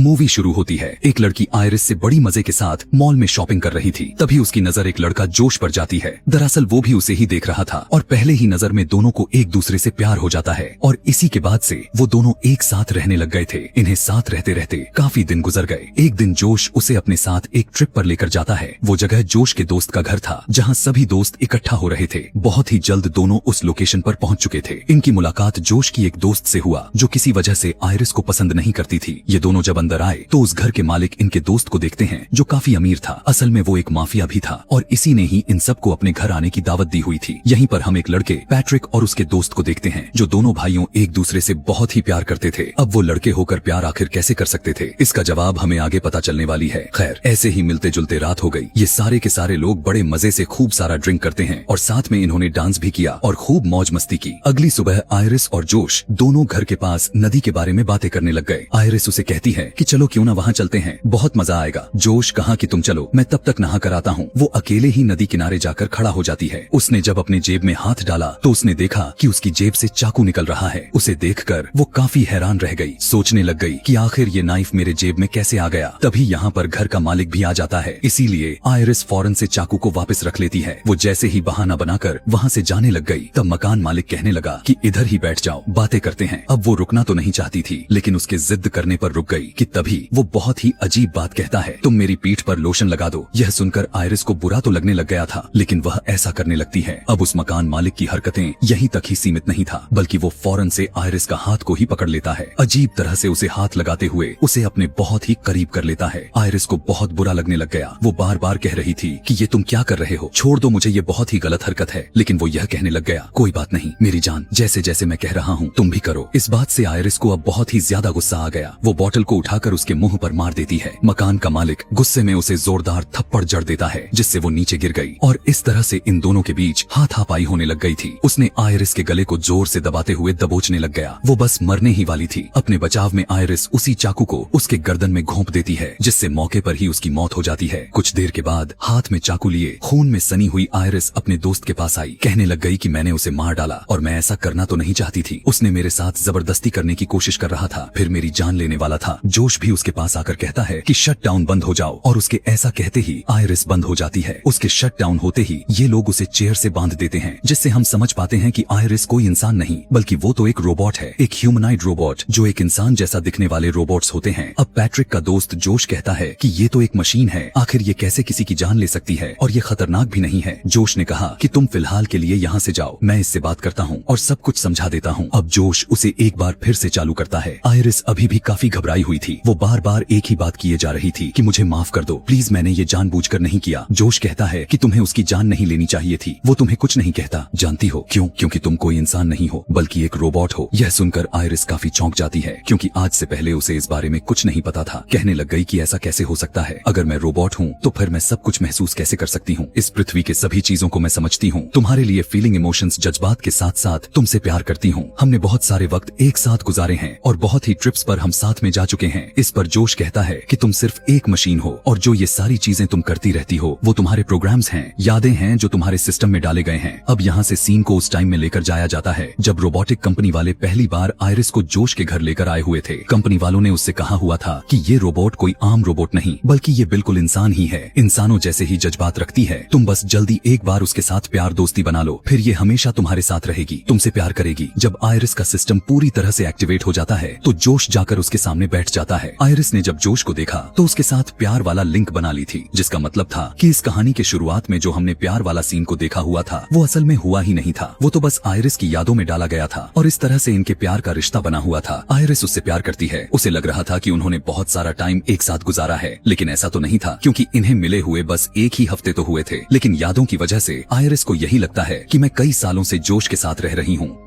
Movie शुरू होती है। एक लड़की आयरिस से बड़ी मजे के साथ मॉल में शॉपिंग कर रही थी। तभी उसकी नजर एक लड़का जोश पर जाती है। दरअसल वो भी उसे ही देख रहा था और पहले ही नजर में दोनों को एक दूसरे से प्यार हो जाता है और इसी के बाद से वो दोनों एक साथ रहने लग गए थे। इन्हें साथ रहते रहते काफी दिन गुजर गए। एक दिन जोश उसे अपने साथ एक ट्रिप पर लेकर जाता है। वो जगह जोश के दोस्त का घर था, जहाँ सभी दोस्त इकट्ठा हो रहे थे। बहुत ही जल्द दोनों उस लोकेशन पर पहुंच चुके थे। इनकी मुलाकात जोश की एक दोस्त से हुआ जो किसी वजह से आयरिस को पसंद नहीं करती थी। ये दोनों जब अंदर आए तो उस घर के मालिक इनके दोस्त को देखते हैं जो काफी अमीर था। असल में वो एक माफिया भी था और इसी ने ही इन सबको अपने घर आने की दावत दी हुई थी। यहीं पर हम एक लड़के पैट्रिक और उसके दोस्त को देखते हैं जो दोनों भाइयों एक दूसरे से बहुत ही प्यार करते थे। अब वो लड़के होकर प्यार आखिर कैसे कर सकते थे, इसका जवाब हमें आगे पता चलने वाली है। खैर, ऐसे ही मिलते जुलते रात हो गई। ये सारे के सारे लोग बड़े मजे से खूब सारा ड्रिंक करते हैं और साथ में इन्होंने डांस भी किया और खूब मौज मस्ती की। अगली सुबह आयरिस और जोश दोनों घर के पास नदी के बारे में बातें करने लग गए। आयरिस उसे कहती है कि चलो क्यों ना वहाँ चलते हैं, बहुत मजा आएगा। जोश कहा कि तुम चलो, मैं तब तक नहा कर आता हूँ। वो अकेले ही नदी किनारे जाकर खड़ा हो जाती है। उसने जब अपने जेब में हाथ डाला तो उसने देखा कि उसकी जेब से चाकू निकल रहा है। उसे देखकर वो काफी हैरान रह गई। सोचने लग गई कि आखिर ये नाइफ मेरे जेब में कैसे आ गया। तभी यहाँ पर घर का मालिक भी आ जाता है, इसीलिए आयरिस फौरन से चाकू को वापस रख लेती है। वो जैसे ही बहाना बनाकर वहाँ से जाने लग गई तब मकान मालिक कहने लगा कि इधर ही बैठ जाओ, बातें करते हैं। अब वो रुकना तो नहीं चाहती थी लेकिन उसके जिद करने पर रुक गई कि तभी वो बहुत ही अजीब बात कहता है, तुम मेरी पीठ पर लोशन लगा दो। यह सुनकर आयरिस को बुरा तो लगने लग गया था लेकिन वह ऐसा करने लगती है। अब उस मकान मालिक की हरकतें यहीं तक ही सीमित नहीं था बल्कि वो फौरन से आयरिस का हाथ को ही पकड़ लेता है। अजीब तरह से उसे हाथ लगाते हुए उसे अपने बहुत ही करीब कर लेता है। आयरिस को बहुत बुरा लगने लग गया। वो बार बार कह रही थी कि ये तुम क्या कर रहे हो, छोड़ दो मुझे, ये बहुत ही गलत हरकत है। लेकिन वो यह कहने लग गया, कोई बात नहीं मेरी जान, जैसे जैसे मैं कह रहा हूँ तुम भी करो। इस बात से आयरिस को अब बहुत ही ज्यादा गुस्सा आ गया। वो बोतल को उठाकर उसके मुंह पर मार देती है। मकान का मालिक गुस्से में उसे जोरदार थप्पड़ जड़ देता है जिससे वो नीचे गिर गई और इस तरह से इन दोनों के बीच हाथापाई होने लग गई थी। उसने आयरिस के गले को जोर से दबाते हुए दबोचने लग गया। वो बस मरने ही वाली थी। अपने बचाव में आयरिस उसी चाकू को उसके गर्दन में घोंप देती है जिससे मौके पर ही उसकी मौत हो जाती है। कुछ देर के बाद हाथ में चाकू लिए खून में सनी हुई आयरिस अपने दोस्त के पास आई। कहने लग गई कि मैंने उसे मार डाला और मैं ऐसा करना तो नहीं चाहती थी। उसने मेरे साथ जबरदस्ती करने की कोशिश कर रहा था, फिर मेरी जान लेने वाला था। जोश भी उसके पास आकर कहता है कि शट डाउन बंद हो जाओ और उसके ऐसा कहते ही आयरिस बंद हो जाती है। उसके शट डाउन होते ही ये लोग उसे चेयर से बांध देते हैं जिससे हम समझ पाते हैं कि आयरिस कोई इंसान नहीं बल्कि वो तो एक रोबोट है, एक ह्यूमनाइड रोबोट जो एक इंसान जैसा दिखने वाले रोबोट्स होते हैं। अब पैट्रिक का दोस्त जोश कहता है कि ये तो एक मशीन है, आखिर ये कैसे किसी की जान ले सकती है और ये खतरनाक भी नहीं है। जोश ने कहा कि तुम फिलहाल के लिए यहाँ से जाओ, मैं इससे बात करता हूँ और सब कुछ समझा देता हूँ। अब जोश उसे एक बार फिर से चालू करता है। आयरिस अभी भी काफी घबराई हुई थी। वो बार बार एक ही बात किए जा रही थी कि मुझे माफ कर दो प्लीज, मैंने ये जानबूझकर नहीं किया। जोश कहता है कि तुम्हें उसकी जान नहीं लेनी चाहिए थी, वो तुम्हें कुछ नहीं कहता। जानती हो क्यों? क्योंकि तुम कोई इंसान नहीं हो बल्कि एक रोबोट हो। यह सुनकर आयरिस काफी चौंक जाती है क्योंकि आज से पहले उसे इस बारे में कुछ नहीं पता था। कहने लग गई कि ऐसा कैसे हो सकता है, अगर मैं रोबोट हूँ तो फिर मैं सब कुछ महसूस कैसे कर सकती हूँ। इस पृथ्वी के सभी चीजों को मैं समझती हूँ। तुम्हारे लिए फीलिंग, इमोशंस, जज्बात के साथ साथ तुमसे प्यार करती हूँ। हमने बहुत सारे वक्त एक साथ गुजारे हैं और बहुत ही ट्रिप्स पर हम साथ में जा चुके हैं। इस पर जोश कहता है कि तुम सिर्फ एक मशीन हो और जो ये सारी चीजें तुम करती रहती हो वो तुम्हारे प्रोग्राम्स हैं, यादें हैं जो तुम्हारे सिस्टम में डाले गए हैं। अब यहाँ से सीन को उस टाइम में लेकर जाया जाता है जब रोबोटिक कंपनी वाले पहली बार आयरिस को जोश के घर लेकर आए हुए थे। कंपनी वालों ने उससे कहा हुआ था कि ये रोबोट कोई आम रोबोट नहीं बल्कि ये बिल्कुल इंसान ही है, इंसानों जैसे ही जज्बात रखती है। तुम बस जल्दी एक बार उसके साथ प्यार दोस्ती बना लो, फिर ये हमेशा तुम्हारे साथ रहेगी, तुमसे प्यार करेगी। जब आयरिस का सिस्टम पूरी तरह से एक्टिवेट हो जाता है तो जोश जाकर उसके सामने बैठ जाता है। आयरिस ने जब जोश को देखा तो उसके साथ प्यार वाला लिंक बना ली थी, जिसका मतलब था कि इस कहानी के शुरुआत में जो हमने प्यार वाला सीन को देखा हुआ था वो असल में हुआ ही नहीं था, वो तो बस आयरिस की यादों में डाला गया था और इस तरह से इनके प्यार का रिश्ता बना हुआ था। आयरिस उससे प्यार करती है। उसे लग रहा था कि उन्होंने बहुत सारा टाइम एक साथ गुजारा है, लेकिन ऐसा तो नहीं था क्योंकि इन्हें मिले हुए बस एक ही हफ्ते तो हुए थे। लेकिन यादों की वजह से आयरिस को यही लगता है कि मैं कई सालों से जोश के साथ रह रही हूँ।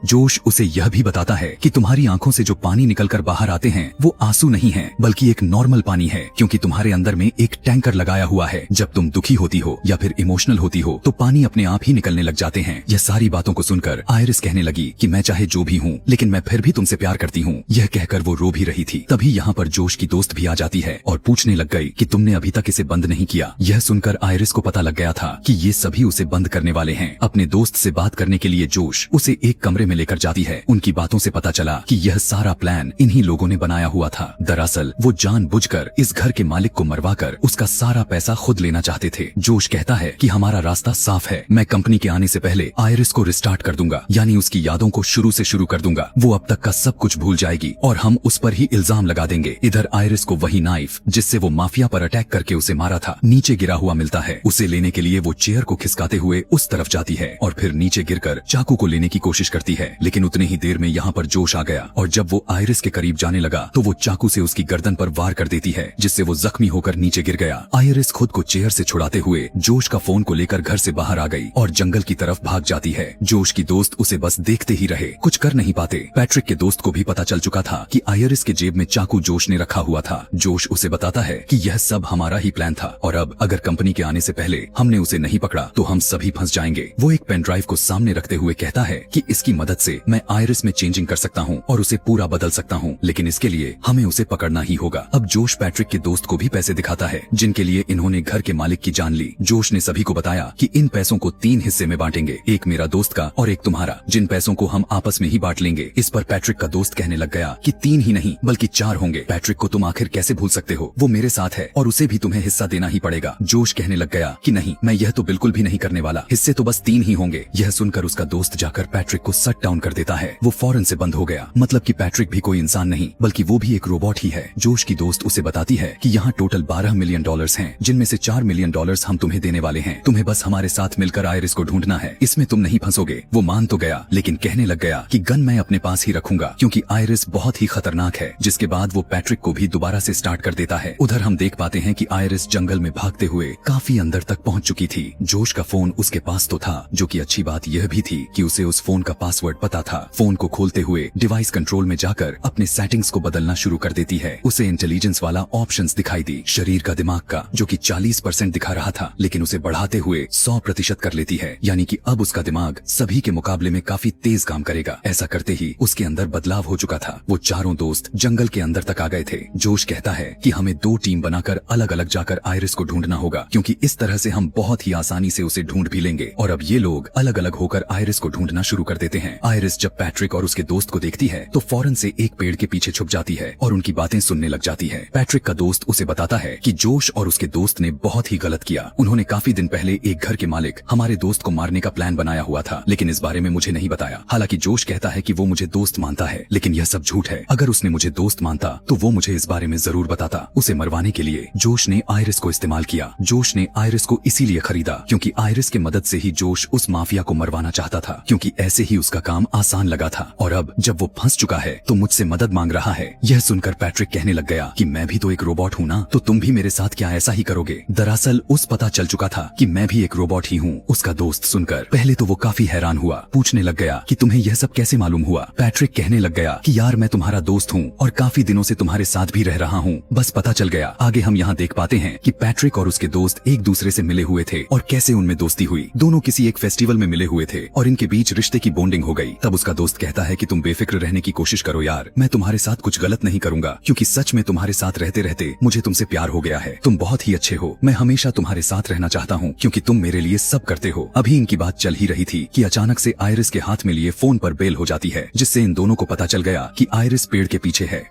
जोश उसे यह भी बताता है कि तुम्हारी आंखों से जो पानी निकलकर बाहर आते हैं वो आंसू नहीं है बल्कि एक नॉर्मल पानी है, क्योंकि तुम्हारे अंदर में एक टैंकर लगाया हुआ है। जब तुम दुखी होती हो या फिर इमोशनल होती हो तो पानी अपने आप ही निकलने लग जाते हैं। यह सारी बातों को सुनकर आयरिस कहने लगी कि मैं चाहे जो भी हूँ लेकिन मैं फिर भी तुमसे प्यार करती हूँ। यह कहकर वो रो भी रही थी। तभी यहाँ पर जोश की दोस्त भी आ जाती है और पूछने लग गई कि तुमने अभी तक इसे बंद नहीं किया। यह सुनकर आयरिस को पता लग गया था कि ये सभी उसे बंद करने वाले हैं। अपने दोस्त से बात करने के लिए जोश उसे एक कमरे में लेकर जाती है। उनकी बातों से पता चला कि यह सारा प्लान इन्हीं लोगों ने बनाया हुआ था। दरअसल वो जानबूझकर इस घर के मालिक को मरवाकर उसका सारा पैसा खुद लेना चाहते थे। जोश कहता है कि हमारा रास्ता साफ है, मैं कंपनी के आने से पहले आयरिस को रिस्टार्ट कर दूंगा, यानी उसकी यादों को शुरू से शुरू कर दूंगा। वो अब तक का सब कुछ भूल जाएगी और हम उस पर ही इल्जाम लगा देंगे। इधर आयरिस को वही नाइफ जिससे वो माफिया पर अटैक करके उसे मारा था नीचे गिरा हुआ मिलता है। उसे लेने के लिए वो चेयर को खिसकाते हुए उस तरफ जाती है और फिर नीचे गिरकर चाकू को लेने की कोशिश करती है, लेकिन उतने ही देर में यहाँ पर जोश आ गया और जब वो आयरिस के करीब जाने लगा तो वो चाकू से उसकी गर्दन पर वार कर देती है, जिससे वो जख्मी होकर नीचे गिर गया। आयरिस खुद को चेयर से छुड़ाते हुए जोश का फोन को लेकर घर से बाहर आ गई और जंगल की तरफ भाग जाती है। जोश की दोस्त उसे बस देखते ही रहे, कुछ कर नहीं पाते। पैट्रिक के दोस्त को भी पता चल चुका था कि आयरिस के जेब में चाकू जोश ने रखा हुआ था। जोश उसे बताता है कि यह सब हमारा ही प्लान था और अब अगर कंपनी के आने से पहले हमने उसे नहीं पकड़ा तो हम सभी फंस जाएंगे। वो एक पेन ड्राइव को सामने रखते हुए कहता है कि इसकी मदद से मैं आयरिस में चेंजिंग कर सकता हूँ और उसे पूरा बदल सकता हूँ, लेकिन इसके लिए हमें उसे पकड़ना ही होगा। अब जोश पैट्रिक के दोस्त को भी पैसे दिखाता है जिनके लिए इन्होंने घर के मालिक की जान ली। जोश ने सभी को बताया कि इन पैसों को 3 हिस्से में बांटेंगे, एक मेरा दोस्त का और एक तुम्हारा, जिन पैसों को हम आपस में ही बांट लेंगे। इस पर पैट्रिक का दोस्त कहने लग गया कि 3 ही नहीं बल्कि 4 होंगे। पैट्रिक को तुम आखिर कैसे भूल सकते हो, वो मेरे साथ है और उसे भी तुम्हें हिस्सा देना ही पड़ेगा। जोश कहने लग गया कि नहीं, मैं यह तो बिल्कुल भी नहीं करने वाला, हिस्से तो बस 3 ही होंगे। यह सुनकर उसका दोस्त जाकर पैट्रिक को शट डाउन कर देता है। वो फौरन से बंद हो गया, मतलब कि पैट्रिक भी कोई इंसान नहीं बल्कि वो भी एक रोबोट ही है। जोश की दोस्त उसे बताती है कि यहाँ टोटल $12 मिलियन हैं, जिनमें से $4 मिलियन हम तुम्हें देने वाले हैं। तुम्हें बस हमारे साथ मिलकर आयरिस को ढूंढना है, इसमें तुम नहीं फंसोगे। वो मान तो गया लेकिन कहने लग गया कि गन मैं अपने पास ही रखूंगा क्योंकि आयरिस बहुत ही खतरनाक है। जिसके बाद वो पैट्रिक को भी दोबारा से स्टार्ट कर देता है। उधर हम देख पाते हैं कि आयरिस जंगल में भागते हुए काफी अंदर तक पहुंच चुकी थी। जोश का फोन उसके पास तो था, जो कि अच्छी बात यह भी थी कि उसे उस फोन का पासवर्ड पता था। फोन को खोलते हुए डिवाइस कंट्रोल में जाकर अपने सेटिंग्स को बदलना शुरू कर देती है। उसे इंटेलिजेंस वाला ऑप्शंस दिखाई दी, शरीर का दिमाग का, जो कि 40% दिखा रहा था, लेकिन उसे बढ़ाते हुए 100% कर लेती है, यानी कि अब उसका दिमाग सभी के मुकाबले में काफी तेज काम करेगा। ऐसा करते ही उसके अंदर बदलाव हो चुका था। वो चारों दोस्त जंगल के अंदर तक आ गए थे। जोश कहता है कि हमें 2 टीम बनाकर अलग अलग जाकर आयरिस को ढूंढना होगा, क्योंकि इस तरह से हम बहुत ही आसानी से उसे ढूंढ भी लेंगे। और अब ये लोग अलग अलग होकर आयरिस को ढूंढना शुरू कर देते हैं। आयरिस जब पैट्रिक और उसके दोस्त को देखती है तो फौरन से एक पेड़ के पीछे छुप जाती है और उनकी बातें सुनने लग जाती है। पैट्रिक का दोस्त उसे बताता है कि जोश और उसके दोस्त ने बहुत ही गलत किया। उन्होंने काफी दिन पहले एक घर के मालिक हमारे दोस्त को मारने का प्लान बनाया हुआ था, लेकिन इस बारे में मुझे नहीं बताया। हालांकि जोश कहता है कि वो मुझे दोस्त मानता है, लेकिन यह सब झूठ है। अगर उसने मुझे दोस्त मानता तो वो मुझे इस बारे में जरूर बताता। उसे मरवाने के लिए जोश ने आयरिस को इस्तेमाल किया। जोश ने आयरिस को इसीलिए खरीदा क्योंकि आयरिस की मदद से ही जोश उस माफिया को मरवाना चाहता था, क्योंकि ऐसे ही उसका काम आसान लगा था। और अब जब वो फंस चुका है तो मुझसे मदद मांग रहा है। यह सुनकर पैट्रिक कहने लग गया कि मैं भी तो एक रोबोट हूँ ना, तो तुम भी मेरे साथ क्या ऐसा ही करोगे। दरअसल उस पता चल चुका था कि मैं भी एक रोबोट ही हूँ। उसका दोस्त सुनकर पहले तो वो काफी हैरान हुआ, पूछने लग गया कि तुम्हें यह सब कैसे मालूम हुआ। पैट्रिक कहने लग गया कि यार मैं तुम्हारा दोस्त हूँ और काफी दिनों से तुम्हारे साथ भी रह रहा हूँ, बस पता चल गया। आगे हम यहाँ देख पाते हैं कि पैट्रिक और उसके दोस्त एक दूसरे से मिले हुए थे और कैसे उनमें दोस्ती हुई। दोनों किसी एक फेस्टिवल में मिले हुए थे और इनके बीच रिश्ते की बॉन्डिंग हो गई। तब उसका दोस्त कहता है कि तुम बेफिक्र रहने की कोशिश करो यार, मैं तुम्हारे साथ कुछ गलत नहीं करूंगा, क्योंकि सच में तुम्हारे साथ रहते रहते मुझे तुमसे प्यार हो गया है। तुम बहुत ही अच्छे हो, मैं हमेशा तुम्हारे साथ रहना चाहता हूँ क्योंकि तुम मेरे लिए सब करते हो। अभी इनकी बात चल ही रही थी कि अचानक से आयरिस के हाथ में लिए फोन पर बेल हो जाती है, जिससे इन दोनों को पता चल गया कि आयरिस पेड़ के पीछे है।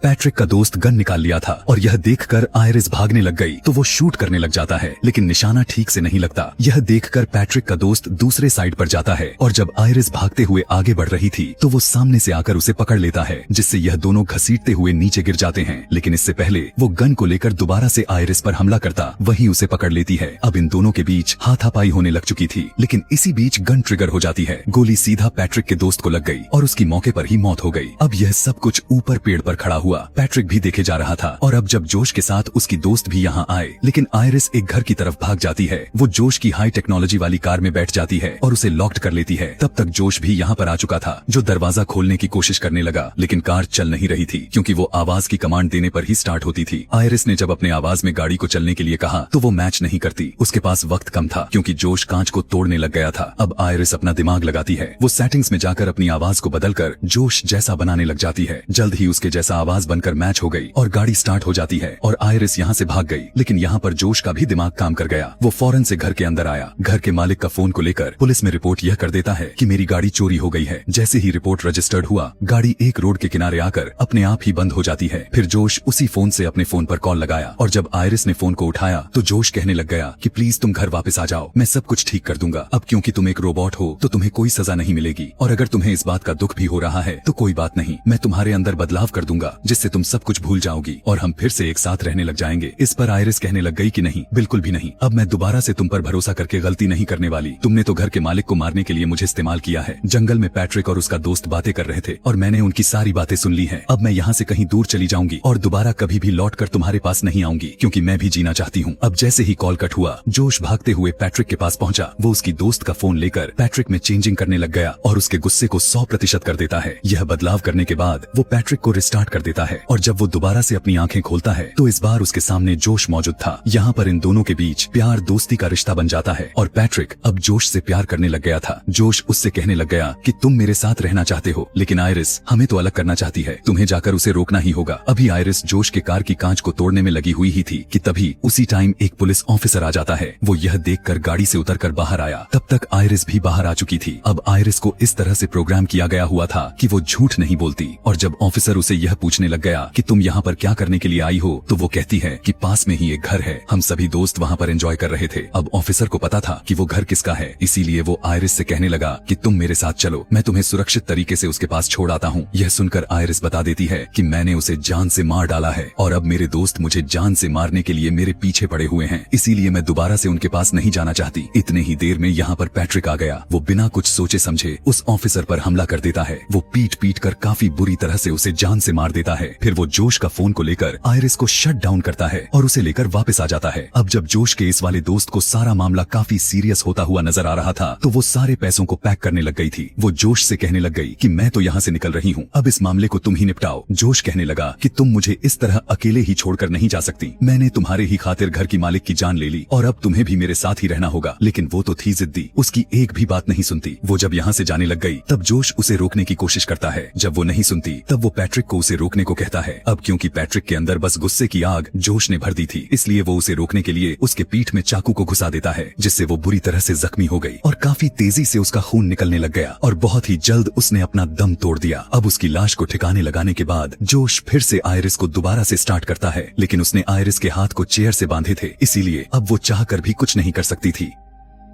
पैट्रिक का दोस्त गन निकाल लिया था और यह देखकर आयरिस भागने लग गई तो वो शूट करने लग जाता है, लेकिन निशाना ठीक से नहीं लगता। यह देखकर पैट्रिक का दोस्त दूसरे साइड पर जाता है और जब आयरिस भागते हुए आगे बढ़ रही थी तो वो सामने से आकर उसे पकड़ लेता है, जिससे यह दोनों घसीटते हुए नीचे गिर जाते हैं। लेकिन इससे पहले वो गन को लेकर दोबारा से आयरिस पर हमला करता वही उसे पकड़ लेती है। अब इन दोनों के बीच हाथापाई होने लग चुकी थी, लेकिन इसी बीच गन ट्रिगर हो जाती है। गोली सीधा पैट्रिक के दोस्त को लग गई और उसकी मौके पर ही मौत हो गई। अब यह सब कुछ ऊपर पेड़ पर खड़ा हुआ पैट्रिक भी देखे जा रहा था। और अब जब जोश के साथ उसकी दोस्त भी यहाँ आए, लेकिन आयरिस एक घर की तरफ भाग जाती है। वो जोश की हाई टेक्नोलॉजी वाली कार में बैठ जाती है और उसे लॉक्ड कर लेती है। तब तक जोश भी यहाँ पर आ चुका था, जो दरवाजा खोलने की कोशिश करने लगा, लेकिन कार चल नहीं रही थी क्योंकि वो आवाज की कमांड देने पर ही स्टार्ट होती थी। आयरिस ने जब अपने आवाज में गाड़ी को चलने के लिए कहा तो वो मैच नहीं करती। उसके पास वक्त कम था क्योंकि जोश कांच को तोड़ने लग गया था। अब आयरिस अपना दिमाग लगाती है। वो सेटिंग्स में जाकर अपनी आवाज को बदलकर जोश जैसा बनाने लग जाती है। जल्द ही उसके जैसा आवाज आवाज बनकर मैच हो गई और गाड़ी स्टार्ट हो जाती है और आयरिस यहाँ से भाग गई। लेकिन यहाँ पर जोश का भी दिमाग काम कर गया। वो फौरन से घर के अंदर आया। घर के मालिक का फोन को लेकर पुलिस में रिपोर्ट यह कर देता है कि मेरी गाड़ी चोरी हो गई है। जैसे ही रिपोर्ट रजिस्टर्ड हुआ, गाड़ी एक रोड के किनारे आकर अपने आप ही बंद हो जाती है। फिर जोश उसी फोन से अपने फोन पर कॉल लगाया और जब आयरिस ने फोन को उठाया तो जोश कहने लग गया कि प्लीज तुम घर वापस आ जाओ, मैं सब कुछ ठीक कर दूंगा। अब क्योंकि तुम एक रोबोट हो तो तुम्हें कोई सजा नहीं मिलेगी, और अगर तुम्हें इस बात का दुख भी हो रहा है तो कोई बात नहीं, मैं तुम्हारे अंदर बदलाव कर दूंगा जिससे तुम सब कुछ भूल जाओगी और हम फिर से एक साथ रहने लग जाएंगे। इस पर आयरिस कहने लग गई कि नहीं, बिल्कुल भी नहीं, अब मैं दोबारा से तुम पर भरोसा करके गलती नहीं करने वाली। तुमने तो घर के मालिक को मारने के लिए मुझे इस्तेमाल किया है। जंगल में पैट्रिक और उसका दोस्त बातें कर रहे थे और मैंने उनकी सारी बातें सुन ली हैं। अब मैं यहाँ से कहीं दूर चली जाऊंगी और दोबारा कभी भी लौट कर तुम्हारे पास नहीं आऊंगी, क्योंकि मैं भी जीना चाहती हूँ। अब जैसे ही कॉल कट हुआ, जोश भागते हुए पैट्रिक के पास पहुंचा। वो उसकी दोस्त का फोन लेकर पैट्रिक में चेंजिंग करने लग गया और उसके गुस्से को 100% कर देता है। यह बदलाव करने के बाद वो पैट्रिक को रिस्टार्ट कर देता है और जब वो दोबारा से अपनी आंखें खोलता है तो इस बार उसके सामने जोश मौजूद था। यहाँ पर इन दोनों के बीच प्यार दोस्ती का रिश्ता बन जाता है और पैट्रिक अब जोश से प्यार करने लग गया था। जोश उससे कहने लग गया कि तुम मेरे साथ रहना चाहते हो, लेकिन आयरिस हमें तो अलग करना चाहती है, तुम्हें जाकर उसे रोकना ही होगा। अभी आयरिस जोश के कार की कांच को तोड़ने में लगी हुई ही थी कि तभी उसी टाइम एक पुलिस ऑफिसर आ जाता है। वो यह देखकर गाड़ी से उतरकर बाहर आया। तब तक आयरिस भी बाहर आ चुकी थी। अब आयरिस को इस तरह से प्रोग्राम किया गया हुआ था कि वो झूठ नहीं बोलती, और जब ऑफिसर उसे यह पूछने लग गया कि तुम यहाँ पर क्या करने के लिए आई हो, तो वो कहती है कि पास में ही एक घर है, हम सभी दोस्त वहाँ पर एंजॉय कर रहे थे। अब ऑफिसर को पता था कि वो घर किसका है, इसीलिए वो आयरिस से कहने लगा कि तुम मेरे साथ चलो, मैं तुम्हें सुरक्षित तरीके से उसके पास छोड़ आता हूँ। यह सुनकर आयरिस बता देती है कि मैंने उसे जान से मार डाला है और अब मेरे दोस्त मुझे जान से मारने के लिए मेरे पीछे पड़े हुए हैं, इसीलिए मैं दोबारा से उनके पास नहीं जाना चाहती। इतने ही देर में यहाँ पर पैट्रिक आ गया। वो बिना कुछ सोचे समझे उस ऑफिसर पर हमला कर देता है। वो पीट पीट कर काफी बुरी तरह से उसे जान से मार देता है। फिर वो जोश का फोन को लेकर आयरिस को शट डाउन करता है और उसे लेकर वापस आ जाता है। अब जब जोश के इस वाले दोस्त को सारा मामला काफी सीरियस होता हुआ नजर आ रहा था तो वो सारे पैसों को पैक करने लग गई थी। वो जोश से कहने लग गई कि मैं तो यहाँ से निकल रही हूँ, अब इस मामले को तुम ही निपटाओ। जोश कहने लगा कि तुम मुझे इस तरह अकेले ही छोड़कर नहीं जा सकती, मैंने तुम्हारे ही खातिर घर की मालिक की जान ले ली और अब तुम्हें भी मेरे साथ ही रहना होगा। लेकिन वो तो थी जिद्दी, उसकी एक भी बात नहीं सुनती। वो जब यहाँ से जाने लग गई तब जोश उसे रोकने की कोशिश करता है। जब वो नहीं सुनती तब वो पैट्रिक को उसे रोकने को कहता है। अब क्योंकि पैट्रिक के अंदर बस गुस्से की आग जोश ने भर दी थी, इसलिए वो उसे रोकने के लिए उसके पीठ में चाकू को घुसा देता है, जिससे वो बुरी तरह से जख्मी हो गई और काफी तेजी से उसका खून निकलने लग गया और बहुत ही जल्द उसने अपना दम तोड़ दिया। अब उसकी लाश को ठिकाने लगाने के बाद जोश फिर से आयरिस को दोबारा से स्टार्ट करता है, लेकिन उसने आयरिस के हाथ को चेयर से बांधे थे, इसीलिए अब वो चाहकर भी कुछ नहीं कर सकती थी।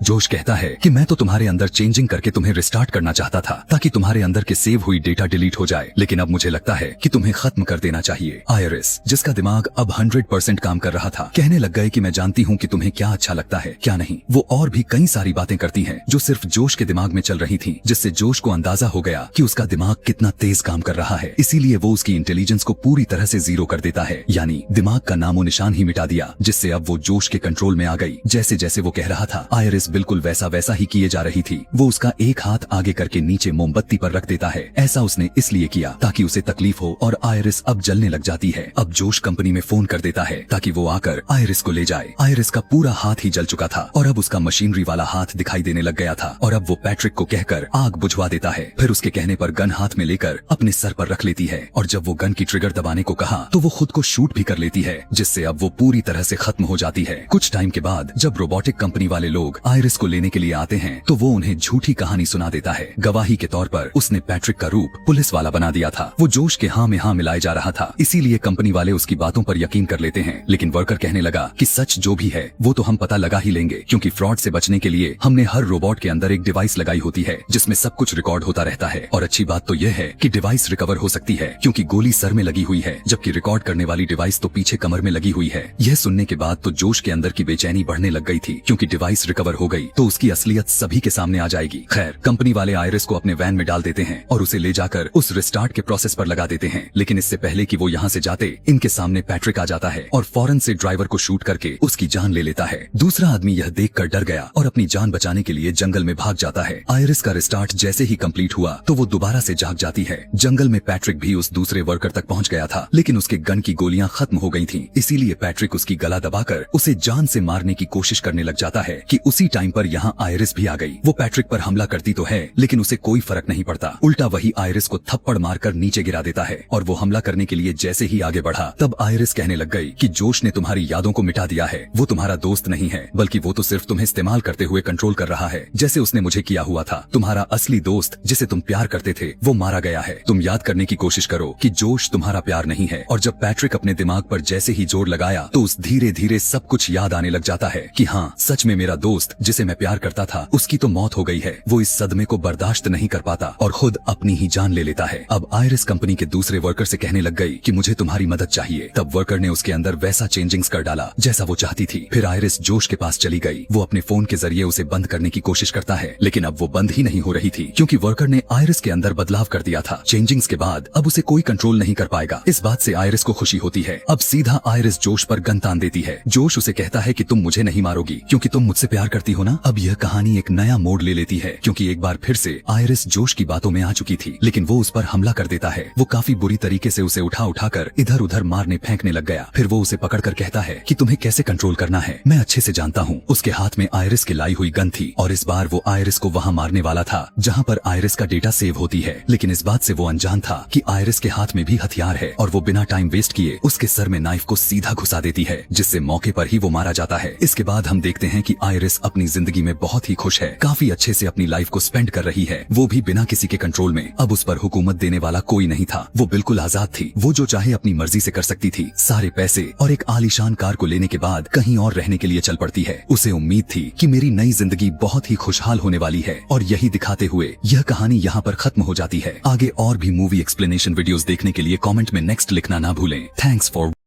जोश कहता है कि मैं तो तुम्हारे अंदर चेंजिंग करके तुम्हें रिस्टार्ट करना चाहता था ताकि तुम्हारे अंदर के सेव हुई डेटा डिलीट हो जाए, लेकिन अब मुझे लगता है कि तुम्हें खत्म कर देना चाहिए। आयरिस, जिसका दिमाग अब 100% काम कर रहा था, कहने लग गए कि मैं जानती हूँ कि तुम्हें क्या अच्छा लगता है क्या नहीं। वो और भी कई सारी बातें करती हैं जो सिर्फ जोश के दिमाग में चल रही थी, जिससे जोश को अंदाजा हो गया कि उसका दिमाग कितना तेज काम कर रहा है। इसीलिए वो उसकी इंटेलिजेंस को पूरी तरह से जीरो कर देता है, यानी दिमाग का नामो निशान ही मिटा दिया, जिससे अब वो जोश के कंट्रोल में आ गई। जैसे जैसे वो कह रहा था आयरिस बिल्कुल वैसा ही किए जा रही थी। वो उसका एक हाथ आगे करके नीचे मोमबत्ती पर रख देता है। ऐसा उसने इसलिए किया ताकि उसे तकलीफ हो और आयरिस अब जलने लग जाती है। अब जोश कंपनी में फोन कर देता है ताकि वो आकर आयरिस को ले जाए। आयरिस का पूरा हाथ ही जल चुका था और अब उसका मशीनरी वाला हाथ दिखाई देने लग गया था और अब वो पैट्रिक को कहकर आग बुझवा देता है। फिर उसके कहने पर गन हाथ में लेकर अपने सर पर रख लेती है और जब वो गन की ट्रिगर दबाने को कहा तो वो खुद को शूट भी कर लेती है, जिससे अब वो पूरी तरह से खत्म हो जाती है। कुछ टाइम के बाद जब रोबोटिक कंपनी वाले लोग आयरिस को लेने के लिए आते हैं तो वो उन्हें झूठी कहानी सुना देता है। गवाही के तौर पर उसने पैट्रिक का रूप पुलिस वाला बना दिया था। वो जोश के हाँ में हाँ मिलाए जा रहा था, इसीलिए कंपनी वाले उसकी बातों पर यकीन कर लेते हैं। लेकिन वर्कर कहने लगा कि सच जो भी है वो तो हम पता लगा ही लेंगे, क्योंकि फ्रॉड से बचने के लिए हमने हर रोबोट के अंदर एक डिवाइस लगाई होती है जिसमें सब कुछ रिकॉर्ड होता रहता है। और अच्छी बात तो यह है कि डिवाइस रिकवर हो सकती है, क्योंकि गोली सर में लगी हुई है, जबकि रिकॉर्ड करने वाली डिवाइस तो पीछे कमर में लगी हुई है। यह सुनने के बाद तो जोश के अंदर की बेचैनी बढ़ने लग गई थी, क्योंकि डिवाइस रिकवर हो गई तो उसकी असलियत सभी के सामने आ जाएगी। खैर, कंपनी वाले आयरिस को अपने वैन में डाल देते हैं और उसे ले जाकर उस रिस्टार्ट के प्रोसेस पर लगा देते हैं। लेकिन इससे पहले कि वो यहाँ से जाते, इनके सामने पैट्रिक आ जाता है और फौरन से ड्राइवर को शूट करके उसकी जान ले लेता है। दूसरा आदमी यह देखकर डर गया और अपनी जान बचाने के लिए जंगल में भाग जाता है। आयरिस का रिस्टार्ट जैसे ही कंप्लीट हुआ तो वो दोबारा से जाग जाती है। जंगल में पैट्रिक भी उस दूसरे वर्कर तक पहुँच गया था, लेकिन उसके गन की गोलियां खत्म हो गई थी, इसीलिए पैट्रिक उसकी गला दबाकर उसे जान से मारने की कोशिश करने लग जाता है कि उसी टाइम पर यहाँ आयरिस भी आ गई। वो पैट्रिक पर हमला करती तो है लेकिन उसे कोई फर्क नहीं पड़ता। उल्टा वही आयरिस को थप्पड़ मारकर नीचे गिरा देता है और वो हमला करने के लिए जैसे ही आगे बढ़ा तब आयरिस कहने लग गई कि जोश ने तुम्हारी यादों को मिटा दिया है। वो तुम्हारा दोस्त नहीं है बल्कि वो तो सिर्फ तुम्हें इस्तेमाल करते हुए कंट्रोल कर रहा है, जैसे उसने मुझे किया हुआ था। तुम्हारा असली दोस्त जिसे तुम प्यार करते थे वो मारा गया है। तुम याद करने की कोशिश करो कि जोश तुम्हारा प्यार नहीं है। और जब पैट्रिक अपने दिमाग पर जैसे ही जोर लगाया तो उस धीरे धीरे सब कुछ याद आने लग जाता है कि हाँ, सच में मेरा दोस्त जिसे मैं प्यार करता था उसकी तो मौत हो गई है। वो इस सदमे को बर्दाश्त नहीं कर पाता और खुद अपनी ही जान ले लेता है। अब आयरिस कंपनी के दूसरे वर्कर से कहने लग गई कि मुझे तुम्हारी मदद चाहिए। तब वर्कर ने उसके अंदर वैसा चेंजिंग्स कर डाला जैसा वो चाहती थी। फिर आयरिस जोश के पास चली गई। वो अपने फोन के जरिए उसे बंद करने की कोशिश करता है लेकिन अब वो बंद ही नहीं हो रही थी क्योंकि वर्कर ने आयरिस के अंदर बदलाव कर दिया था। चेंजिंग्स के बाद अब उसे कोई कंट्रोल नहीं कर पाएगा। इस बात से आयरिस को खुशी होती है। अब सीधा आयरिस जोश पर गन तान देती है। जोश उसे कहता है कि तुम मुझे नहीं मारोगी क्योंकि तुम मुझसे प्यार करती हो ना। अब यह कहानी एक नया मोड़ ले लेती है क्योंकि एक बार फिर से आयरिस जोश की बातों में आ चुकी थी लेकिन वो उस पर हमला कर देता है। वो काफी बुरी तरीके से उसे उठाकर इधर उधर मारने फेंकने लग गया। फिर वो उसे पकड़कर कहता है कि तुम्हें कैसे कंट्रोल करना है मैं अच्छे से जानता हूँ। उसके हाथ में आयरिस की लाई हुई गन थी और इस बार वो आयरिस को वहाँ मारने वाला था जहाँ पर आयरिस का डेटा सेव होती है। लेकिन इस बात से वो अनजान था कि आयरिस के हाथ में भी हथियार है और वो बिना टाइम वेस्ट किए उसके सर में नाइफ को सीधा घुसा देती है जिससे मौके पर ही वो मारा जाता है। इसके बाद हम देखते हैं कि आयरिस अपनी जिंदगी में बहुत ही खुश है, काफी अच्छे से अपनी लाइफ को स्पेंड कर रही है, वो भी बिना किसी के कंट्रोल में। अब उस पर हुकूमत देने वाला कोई नहीं था। वो बिल्कुल आजाद थी। वो जो चाहे अपनी मर्जी से कर सकती थी। सारे पैसे और एक आलीशान कार को लेने के बाद कहीं और रहने के लिए चल पड़ती है। उसे उम्मीद थी कि मेरी नई जिंदगी बहुत ही खुशहाल होने वाली है और यही दिखाते हुए यह कहानी यहाँ पर खत्म हो जाती है। आगे और भी मूवी एक्सप्लेनेशन वीडियोस देखने के लिए कमेंट में नेक्स्ट लिखना ना भूलें। Thanks for